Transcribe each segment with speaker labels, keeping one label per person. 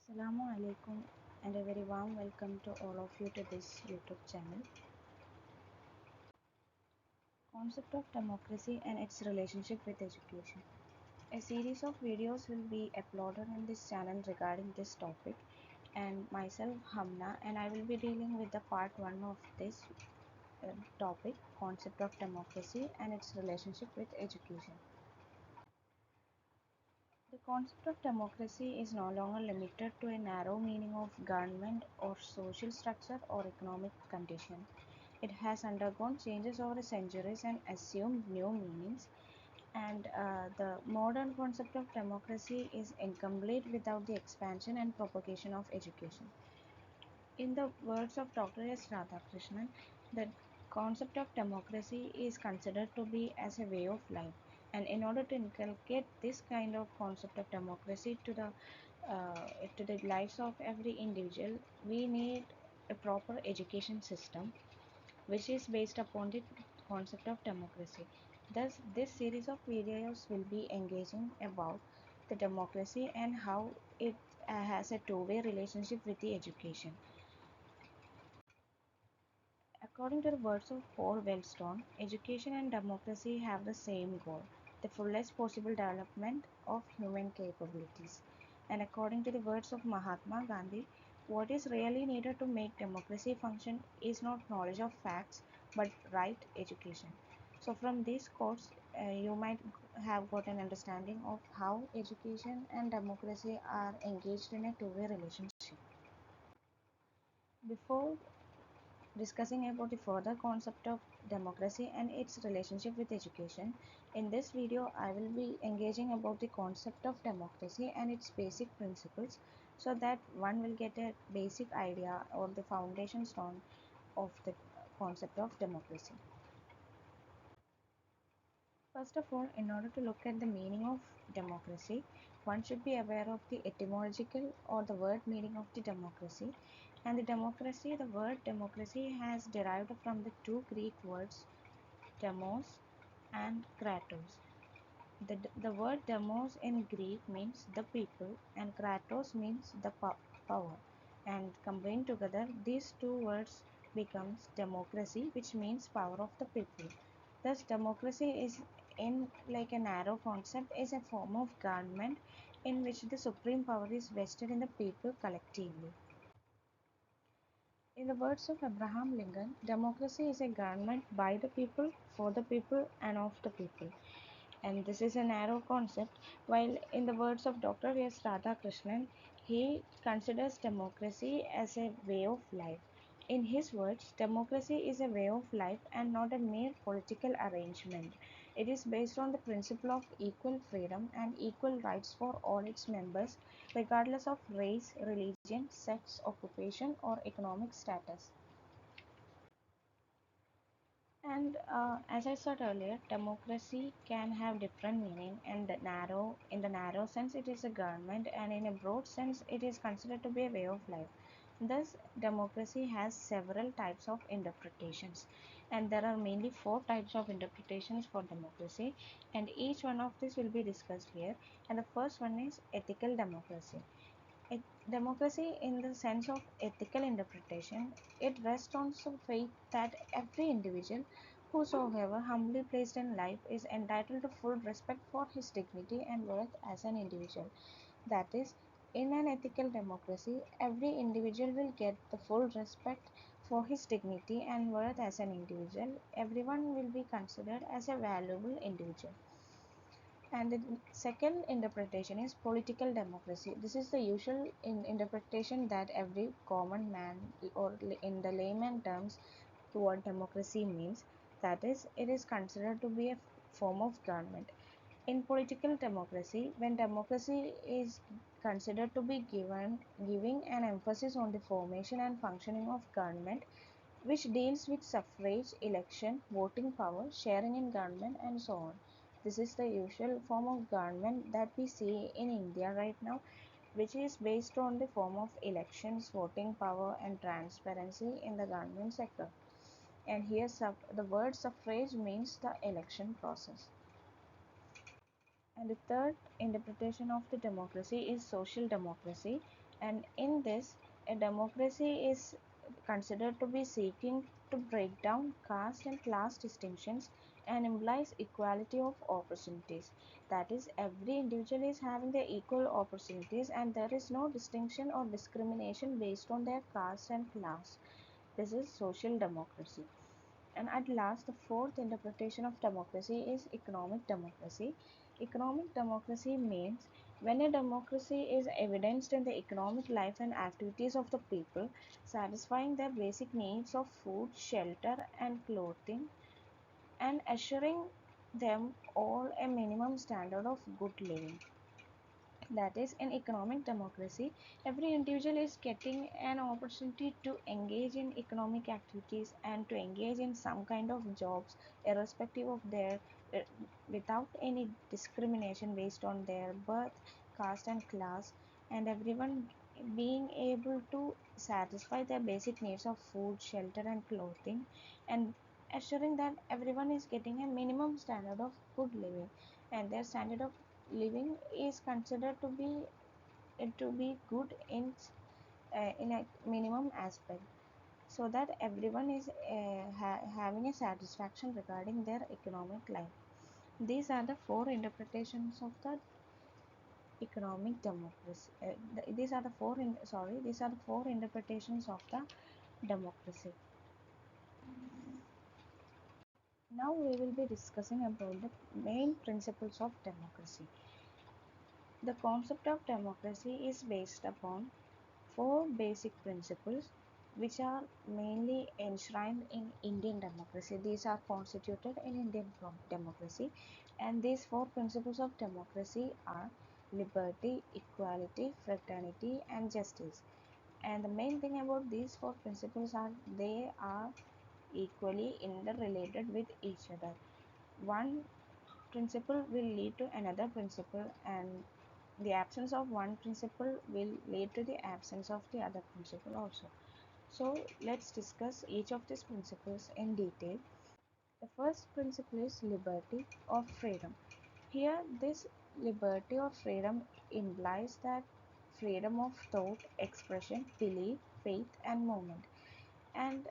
Speaker 1: Assalamu alaikum and a very warm welcome to all of you to this YouTube channel. Concept of democracy and its relationship with education. A series of videos will be uploaded on this channel regarding this topic, and myself Hamna, and I will be dealing with the part 1 of this topic, concept of democracy and its relationship with education. The concept of democracy is no longer limited to a narrow meaning of government or social structure or economic condition. It has undergone changes over the centuries and assumed new meanings. And the modern concept of democracy is incomplete without the expansion and propagation of education. In the words of Dr. S. Radhakrishnan, the concept of democracy is considered to be as a way of life. And in order to inculcate this kind of concept of democracy to the lives of every individual, we need a proper education system which is based upon the concept of democracy. Thus, this series of videos will be engaging about the democracy and how it has a two-way relationship with the education. According to the words of Paul Wellstone, education and democracy have the same goal, the fullest possible development of human capabilities. And according to the words of Mahatma Gandhi, what is really needed to make democracy function is not knowledge of facts but right education. So, from these quotes, you might have got an understanding of how education and democracy are engaged in a two-way relationship. Before discussing about the further concept of democracy and its relationship with education. In this video, I will be engaging about the concept of democracy and its basic principles so that one will get a basic idea or the foundation stone of the concept of democracy. First of all, in order to look at the meaning of democracy, one should be aware of the etymological or the word meaning of the democracy. And the word democracy has derived from the two Greek words demos and kratos. The word demos in Greek means the people and kratos means the power. And combined together, these two words becomes democracy, which means power of the people. Thus, democracy is in like a narrow concept is a form of government in which the supreme power is vested in the people collectively. In the words of Abraham Lincoln, democracy is a government by the people, for the people, and of the people. And this is a narrow concept, while in the words of Dr. S. Radhakrishnan, he considers democracy as a way of life. In his words, democracy is a way of life and not a mere political arrangement. It is based on the principle of equal freedom and equal rights for all its members, regardless of race, religion, sex, occupation, or economic status. And as I said earlier, democracy can have different meaning. And in the narrow sense, it is a government, and in a broad sense, it is considered to be a way of life. Thus, democracy has several types of interpretations, and there are mainly four types of interpretations for democracy, and each one of these will be discussed here. And the first one is ethical democracy. Democracy, in the sense of ethical interpretation, it rests on some faith that every individual, whosoever humbly placed in life, is entitled to full respect for his dignity and worth as an individual. That is, in an ethical democracy, every individual will get the full respect for his dignity and worth as an individual. Everyone will be considered as a valuable individual. And the second interpretation is political democracy. This is the usual interpretation that every common man, or in the layman terms, to what democracy means. That is, it is considered to be a form of government. In political democracy, when democracy is considered to be giving an emphasis on the formation and functioning of government, which deals with suffrage, election, voting power, sharing in government, and so on. This is the usual form of government that we see in India right now, which is based on the form of elections, voting power, and transparency in the government sector. And here, the word suffrage means the election process. And the third interpretation of the democracy is social democracy. And in this, a democracy is considered to be seeking to break down caste and class distinctions and implies equality of opportunities. That is, every individual is having the equal opportunities and there is no distinction or discrimination based on their caste and class. This is social democracy. And at last, the fourth interpretation of democracy is economic democracy. Economic democracy means when a democracy is evidenced in the economic life and activities of the people, satisfying their basic needs of food, shelter, and clothing, and assuring them all a minimum standard of good living. That is, in economic democracy, every individual is getting an opportunity to engage in economic activities and to engage in some kind of jobs irrespective of their uh, without any discrimination based on their birth, caste and class, and everyone being able to satisfy their basic needs of food, shelter and clothing, and assuring that everyone is getting a minimum standard of good living, and their standard of living is considered to be good in a minimum aspect, so that everyone is having a satisfaction regarding their economic life. These are the four interpretations of the economic democracy. These are the these are the four interpretations of the democracy. Now we will be discussing about the main principles of democracy. The concept of democracy is based upon four basic principles which are mainly enshrined in Indian democracy. These are constituted in Indian democracy, and these four principles of democracy are liberty, equality, fraternity, and justice. And the main thing about these four principles are they are equally interrelated with each other. One principle will lead to another principle, and the absence of one principle will lead to the absence of the other principle also. So let's discuss each of these principles in detail. The first principle is liberty or freedom. Here, this liberty or freedom implies that freedom of thought, expression, belief, faith, and movement. And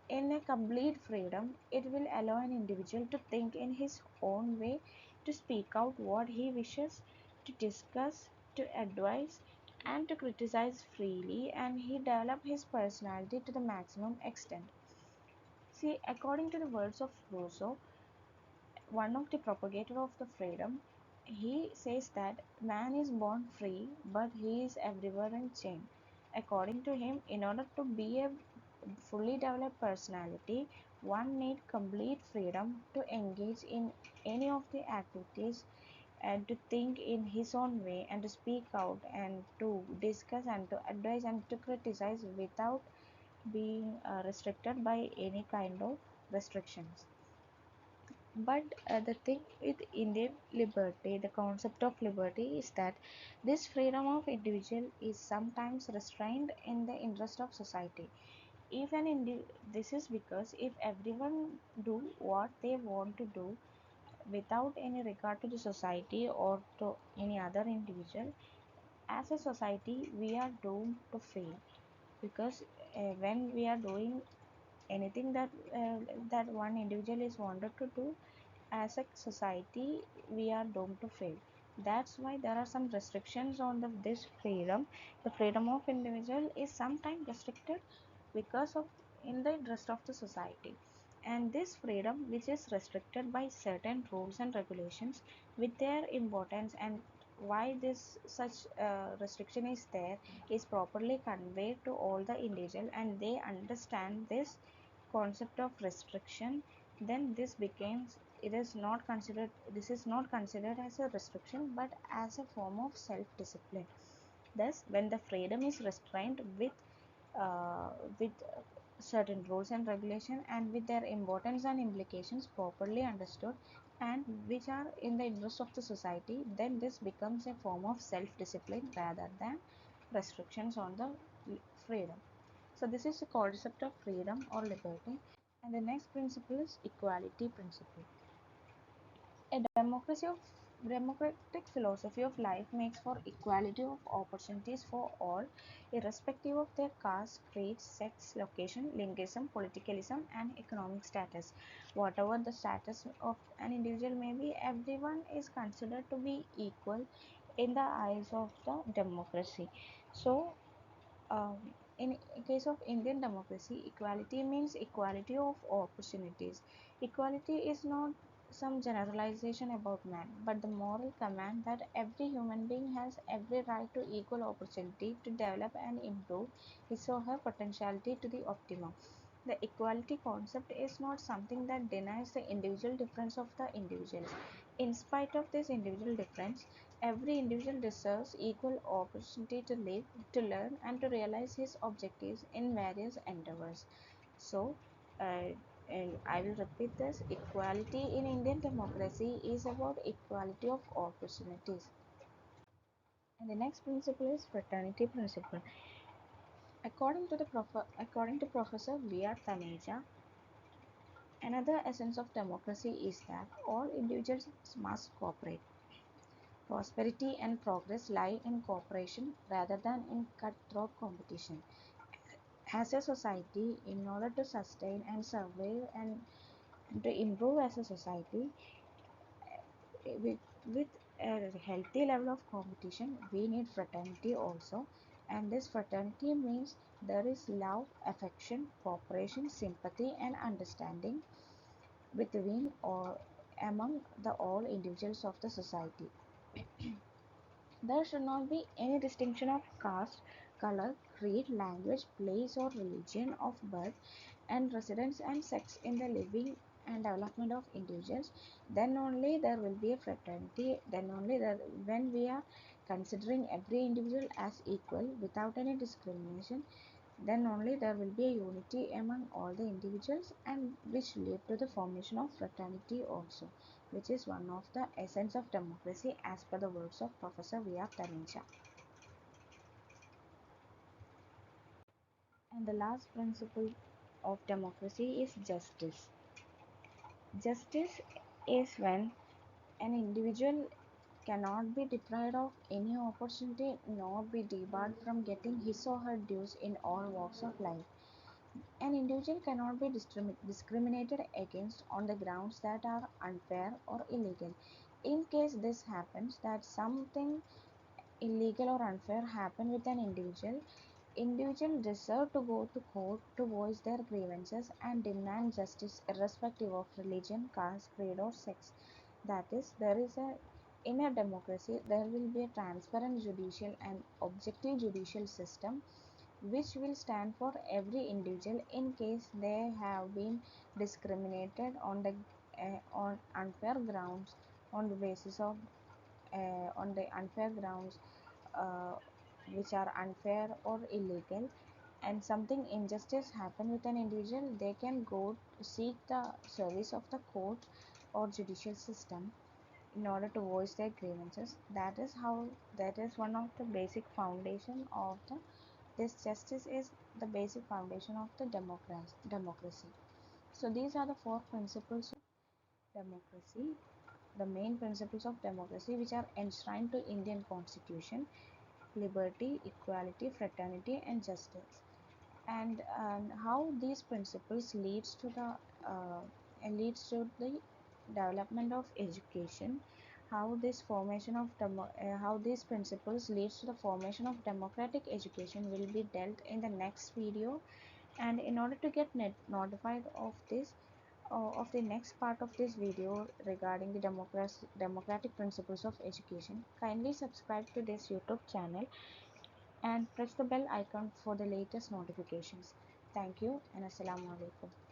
Speaker 1: in a complete freedom, it will allow an individual to think in his own way, to speak out what he wishes, to discuss, to advise, and to criticize freely, and he develop his personality to the maximum extent. See, according to the words of Rousseau, one of the propagator of the freedom, he says that man is born free, but he is everywhere in chain. According to him, in order to be a fully developed personality, one need complete freedom to engage in any of the activities and to think in his own way and to speak out and to discuss and to advise and to criticize without being restricted by any kind of restrictions. But the thing with Indian liberty, the concept of liberty is that this freedom of individual is sometimes restrained in the interest of society. If an this is because if everyone do what they want to do without any regard to the society or to any other individual, as a society we are doomed to fail, because when we are doing anything that one individual is wanted to do, as a society we are doomed to fail. That's why there are some restrictions on this freedom. The freedom of individual is sometimes restricted because of in the interest of the society, and this freedom which is restricted by certain rules and regulations with their importance, and why this such restriction is there is properly conveyed to all the individual and they understand this concept of restriction, then this is not considered as a restriction but as a form of self discipline. Thus, when the freedom is restrained uh, with certain rules and regulation and with their importance and implications properly understood and which are in the interest of the society, then this becomes a form of self discipline rather than restrictions on the freedom. So this is the concept of freedom or liberty. And the next principle is equality principle. A democracy of Democratic philosophy of life makes for equality of opportunities for all, irrespective of their caste, creed, sex, location, linguism, politicalism, and economic status. Whatever the status of an individual may be, everyone is considered to be equal in the eyes of the democracy. So, in case of Indian democracy, equality means equality of opportunities. Equality is not some generalization about man, but the moral command that every human being has every right to equal opportunity to develop and improve his or her potentiality to the optimum. The equality concept is not something that denies the individual difference of the individuals. In spite of this individual difference, every individual deserves equal opportunity to live, to learn, and to realize his objectives in various endeavors. So, uh, and I will repeat this, equality in Indian democracy is about equality of opportunities. And the next principle is fraternity principle. According to Professor V.R. Taneja, another essence of democracy is that all individuals must cooperate. Prosperity and progress lie in cooperation rather than in cutthroat competition. As a society, in order to sustain and survive and to improve as a society, with, with a healthy level of competition, we need fraternity also. And this fraternity means there is love, affection, cooperation, sympathy, and understanding between or among the all individuals of the society. There should not be any distinction of caste, color, creed, language, place, or religion of birth and residence and sex in the living and development of individuals. Then only there will be a fraternity. Then only there, when we are considering every individual as equal without any discrimination, then only there will be a unity among all the individuals and which lead to the formation of fraternity also, which is one of the essence of democracy as per the words of Professor V.R. Taneja. And the last principle of democracy is justice. Justice is when an individual cannot be deprived of any opportunity nor be debarred from getting his or her dues in all walks of life. An individual cannot be discriminated against on the grounds that are unfair or illegal. In case this happens, that something illegal or unfair happen with an individual, individuals deserve to go to court to voice their grievances and demand justice irrespective of religion, caste, creed, or sex. That is, there is a in a democracy there will be a transparent judicial and objective judicial system which will stand for every individual in case they have been discriminated on unfair grounds on the basis of on the unfair grounds uh, which are unfair or illegal, and something injustice happen with an individual, they can go seek the service of the court or judicial system in order to voice their grievances. That is how, that is one of the basic foundation of the, this justice is the basic foundation of the democracy. So these are the four principles of democracy, the main principles of democracy which are enshrined to Indian constitution: liberty, equality, fraternity, and justice. And how these principles uh, leads to the development of education, how this formation of how these principles leads to the formation of democratic education will be dealt in the next video. And in order to get notified of this of the next part of this video regarding the democratic principles of education, kindly subscribe to this YouTube channel and press the bell icon for the latest notifications. Thank you and Assalamu alaikum.